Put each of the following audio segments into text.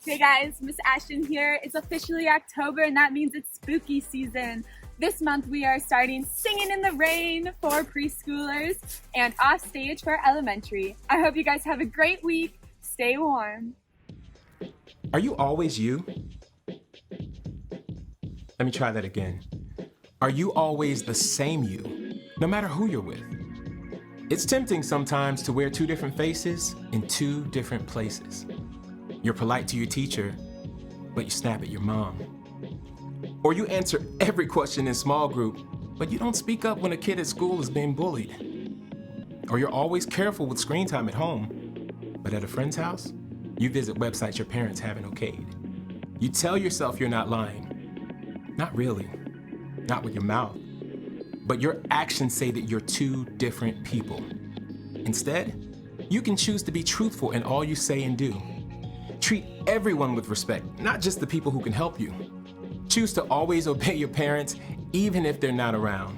Hey guys, Miss Ashton here. It's officially October and that means it's spooky season. This month we are starting Singing in the Rain for preschoolers and Off Stage for elementary. I hope you guys have a great week. Stay warm. Are you always you? Let me try that again. Are you always the same you, no matter who you're with? It's tempting sometimes to wear two different faces in two different places. You're polite to your teacher, but you snap at your mom. Or you answer every question in small group, but you don't speak up when a kid at school is being bullied. Or you're always careful with screen time at home, but at a friend's house, you visit websites your parents haven't okayed. You tell yourself you're not lying. Not really, not with your mouth, but your actions say that you're two different people. Instead, you can choose to be truthful in all you say and do. Treat everyone with respect, not just the people who can help you. Choose to always obey your parents, even if they're not around.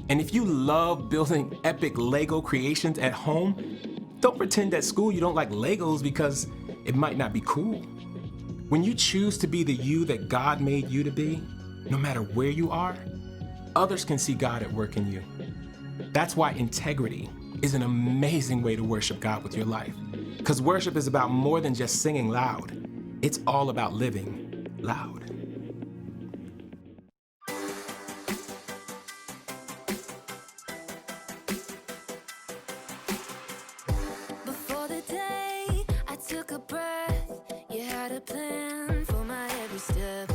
And if you love building epic Lego creations at home, don't pretend at school you don't like Legos because it might not be cool. When you choose to be the you that God made you to be, no matter where you are, others can see God at work in you. That's why integrity is an amazing way to worship God with your life. Because worship is about more than just singing loud. It's all about living loud. Before the day I took a breath, you had a plan for my every step.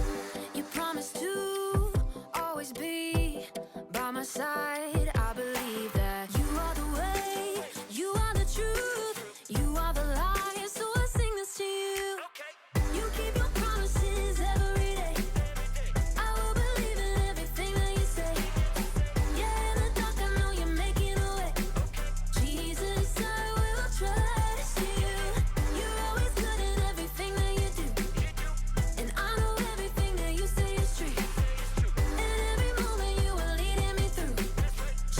You promised to always be by my side. I believe that you are the way, you are the truth, you are the light, so I sing this to you. You keep your promises every day. I will believe in everything that you say. Yeah, in the dark I know you're making a way. Jesus, I will trust you. You're always good in everything that you do, and I know everything that you say is true. And every moment you are leading me through.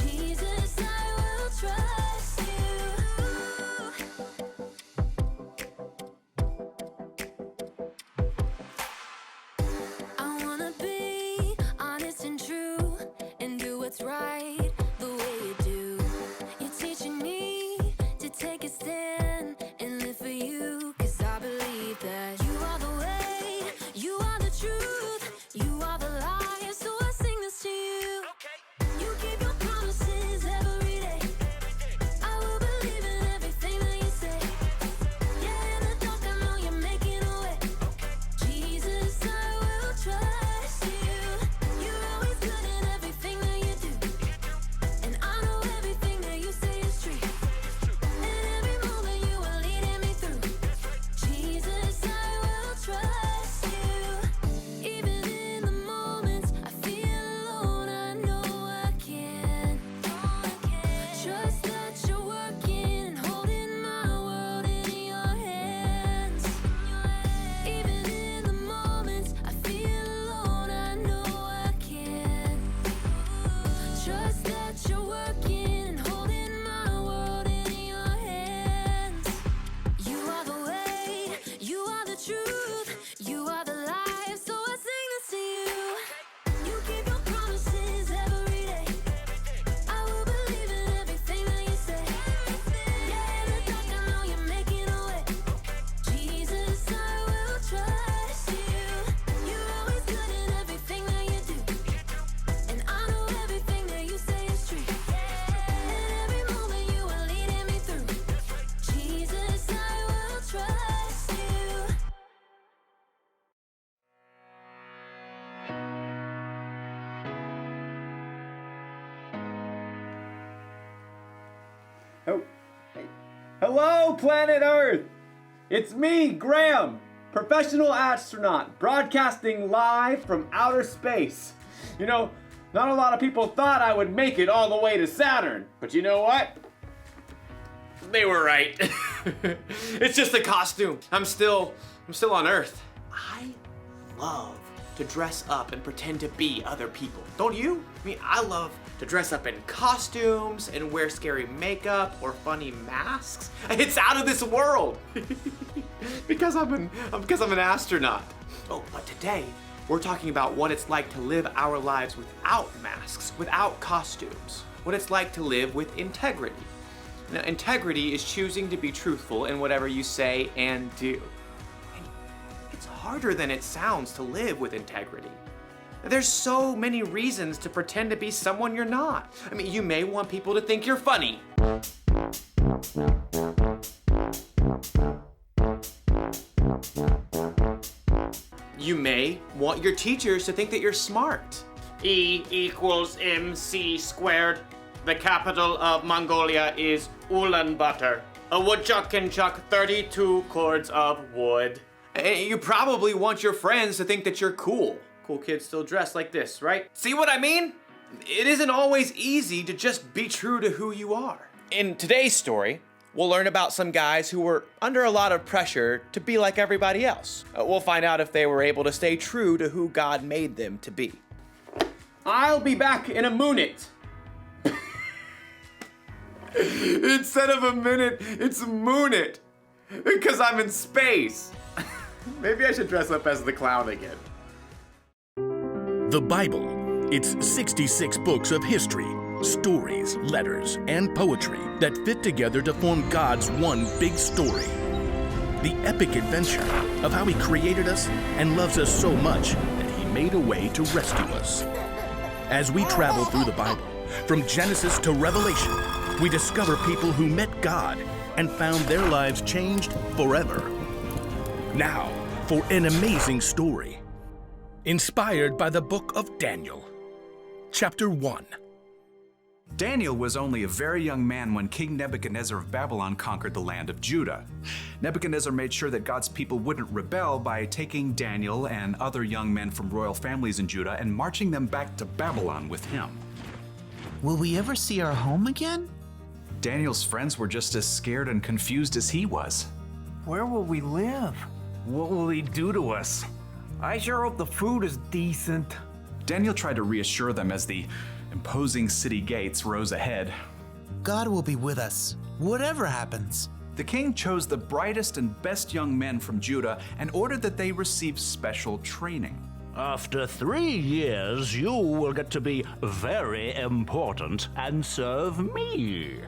Jesus, I will trust you. I wanna be honest and true and do what's right the way you do. You're teaching me to take a stand and live for you, 'cause I believe that you are the way, you are the truth, you are the light, so I sing this to you. You keep your promises every day. I will believe in everything that you say. Yeah, in the dark I know you're making a way. Jesus, I will trust you. You're always good in everything that you do, and I know everything that you say is true. And every moment you are leading me through. Jesus, I will trust you. Even in the moments I feel alone, I know I can. Trust that you're working and holding my world in your hands. Even in the moments I feel alone, I know I can. Trust that you're working and holding my world in your hands. You are the way, you are the truth, you are the life, so I sing this to you. You keep your promises every day. I will believe in everything that you say. Yeah, in the dark I know you're making a way. Jesus, I will trust you. You're always good in everything that you do, and I know everything that you say is true. And every moment you are leading me through. Jesus, I will trust you. Oh, hey. Hello, planet Earth! It's me, Graham, professional astronaut, broadcasting live from outer space. You know, not a lot of people thought I would make it all the way to Saturn, but you know what? They were right. It's just a costume. I'm still on Earth. I love to dress up and pretend to be other people. Don't you? I mean, I love to dress up in costumes and wear scary makeup or funny masks. It's out of this world. because I'm an astronaut. Oh, but today we're talking about what it's like to live our lives without masks, without costumes. What it's like to live with integrity. Now, integrity is choosing to be truthful in whatever you say and do. And it's harder than it sounds to live with integrity. There's so many reasons to pretend to be someone you're not. I mean, you may want people to think you're funny. You may want your teachers to think that you're smart. E equals MC squared. The capital of Mongolia is Ulaanbaatar. A woodchuck can chuck 32 cords of wood. And you probably want your friends to think that you're cool. Cool kids still dress like this, right? See what I mean? It isn't always easy to just be true to who you are. In today's story, we'll learn about some guys who were under a lot of pressure to be like everybody else. We'll find out if they were able to stay true to who God made them to be. I'll be back in a minute. Instead of a minute, it's a moonit. Because I'm in space. Maybe I should dress up as the clown again. The Bible. It's 66 books of history, stories, letters, and poetry that fit together to form God's one big story. The epic adventure of how He created us and loves us so much that He made a way to rescue us. As we travel through the Bible, from Genesis to Revelation, we discover people who met God and found their lives changed forever. Now, for an amazing story, inspired by the book of Daniel. Chapter 1. Daniel was only a very young man when King Nebuchadnezzar of Babylon conquered the land of Judah. Nebuchadnezzar made sure that God's people wouldn't rebel by taking Daniel and other young men from royal families in Judah and marching them back to Babylon with him. Will we ever see our home again? Daniel's friends were just as scared and confused as he was. Where will we live? What will he do to us? I sure hope the food is decent. Daniel tried to reassure them as the imposing city gates rose ahead. God will be with us, whatever happens. The king chose the brightest and best young men from Judah and ordered that they receive special training. After 3 years, you will get to be very important and serve me.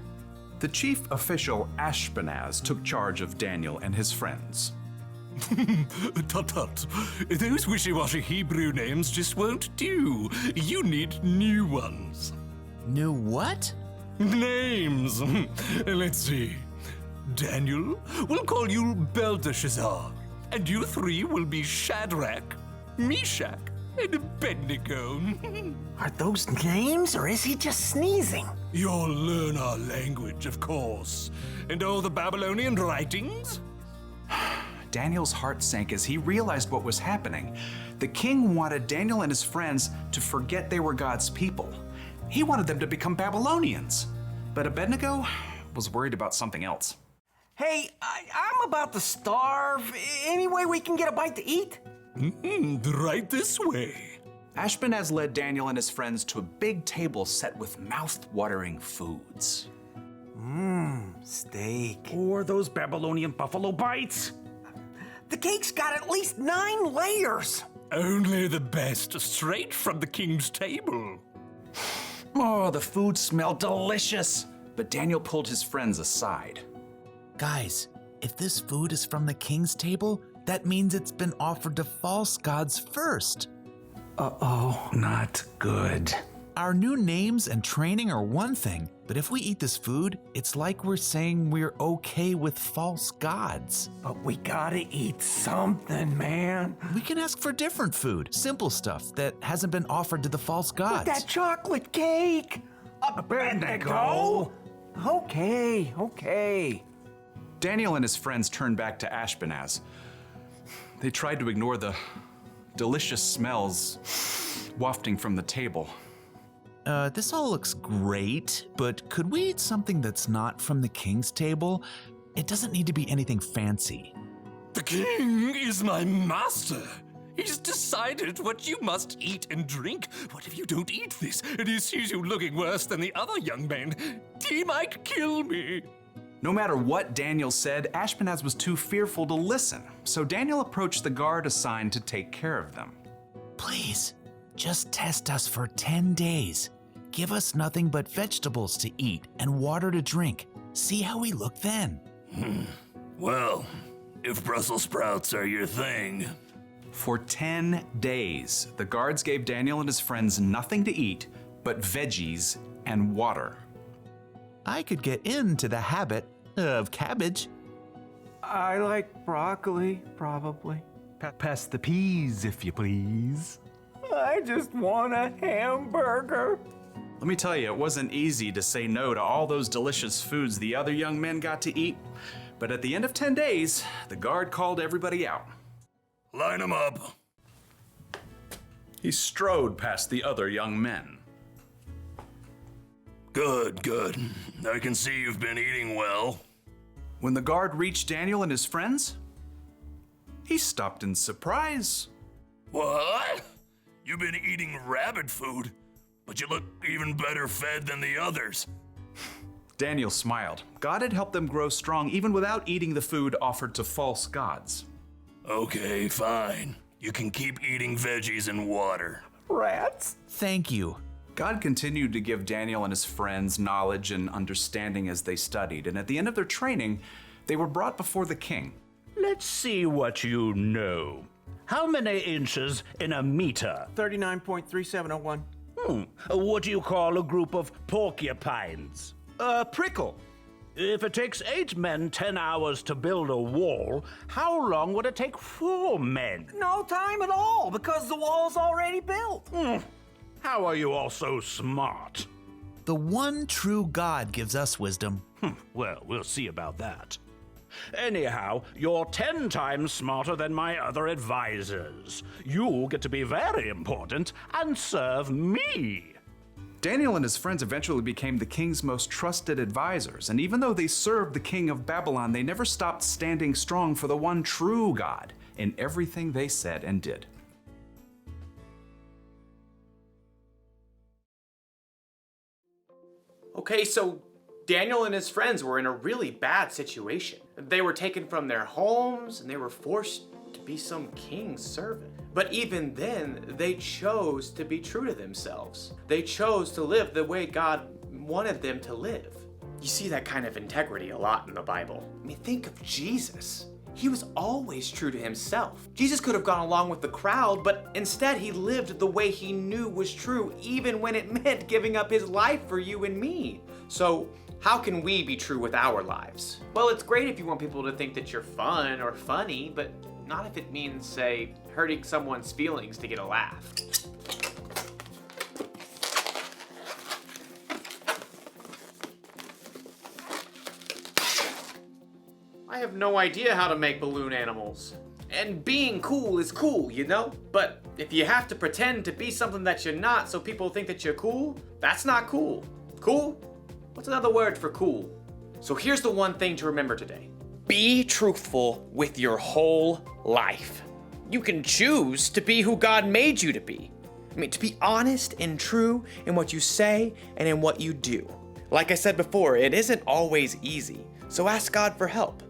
The chief official Ashpenaz took charge of Daniel and his friends. Tut tut. Those wishy-washy Hebrew names just won't do. You need new ones. New what? Names. Let's see. Daniel, we'll call you Belteshazzar. And you three will be Shadrach, Meshach, and Abednego. Are those names, or is he just sneezing? You'll learn our language, of course. And all the Babylonian writings? Daniel's heart sank as he realized what was happening. The king wanted Daniel and his friends to forget they were God's people. He wanted them to become Babylonians. But Abednego was worried about something else. Hey, I'm about to starve. Any way we can get a bite to eat? Right this way. Ashpenaz led Daniel and his friends to a big table set with mouth-watering foods. Steak. Or those Babylonian buffalo bites. The cake's got at least 9 layers. Only the best, straight from the king's table. Oh, the food smelled delicious. But Daniel pulled his friends aside. Guys, if this food is from the king's table, that means it's been offered to false gods first. Uh-oh, not good. Our new names and training are one thing, but if we eat this food, it's like we're saying we're okay with false gods. But we gotta eat something, man. We can ask for different food, simple stuff that hasn't been offered to the false gods. But that chocolate cake! Abednego? Okay. Daniel and his friends turned back to Ashpenaz. They tried to ignore the delicious smells wafting from the table. This all looks great, but could we eat something that's not from the king's table? It doesn't need to be anything fancy. The king is my master. He's decided what you must eat and drink. What if you don't eat this and he sees you looking worse than the other young men? He might kill me. No matter what Daniel said, Ashpenaz was too fearful to listen, so Daniel approached the guard assigned to take care of them. Please, just test us for 10 days. Give us nothing but vegetables to eat and water to drink. See how we look then. Well, if Brussels sprouts are your thing. For 10 days, the guards gave Daniel and his friends nothing to eat but veggies and water. I could get into the habit of cabbage. I like broccoli, probably. Pass the peas, if you please. I just want a hamburger. Let me tell you, it wasn't easy to say no to all those delicious foods the other young men got to eat. But at the end of 10 days, the guard called everybody out. Line 'em up. He strode past the other young men. Good, good. I can see you've been eating well. When the guard reached Daniel and his friends, he stopped in surprise. What? You've been eating rabbit food, but you look even better fed than the others. Daniel smiled. God had helped them grow strong even without eating the food offered to false gods. Okay, fine. You can keep eating veggies and water. Rats? Thank you. God continued to give Daniel and his friends knowledge and understanding as they studied, and at the end of their training, they were brought before the king. Let's see what you know. How many inches in a meter? 39.3701. What do you call a group of porcupines? A prickle. If it takes 8 men 10 hours to build a wall, how long would it take 4 men? No time at all, because the wall's already built. How are you all so smart? The one true God gives us wisdom. Well, we'll see about that. Anyhow, you're 10 times smarter than my other advisors. You get to be very important and serve me. Daniel and his friends eventually became the king's most trusted advisors, and even though they served the king of Babylon, they never stopped standing strong for the one true God in everything they said and did. Okay, so Daniel and his friends were in a really bad situation. They were taken from their homes and they were forced to be some king's servant. But even then, they chose to be true to themselves. They chose to live the way God wanted them to live. You see that kind of integrity a lot in the Bible. I mean, think of Jesus. He was always true to himself. Jesus could have gone along with the crowd, but instead he lived the way he knew was true, even when it meant giving up his life for you and me. So how can we be true with our lives? Well, it's great if you want people to think that you're fun or funny, but not if it means, say, hurting someone's feelings to get a laugh. I have no idea how to make balloon animals. And being cool is cool, you know? But if you have to pretend to be something that you're not so people think that you're cool, that's not cool. Cool? What's another word for cool? So here's the one thing to remember today. Be truthful with your whole life. You can choose to be who God made you to be. I mean, to be honest and true in what you say and in what you do. Like I said before, it isn't always easy, so ask God for help.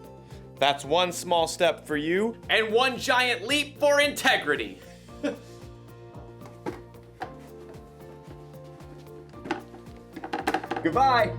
That's one small step for you and one giant leap for integrity. Goodbye.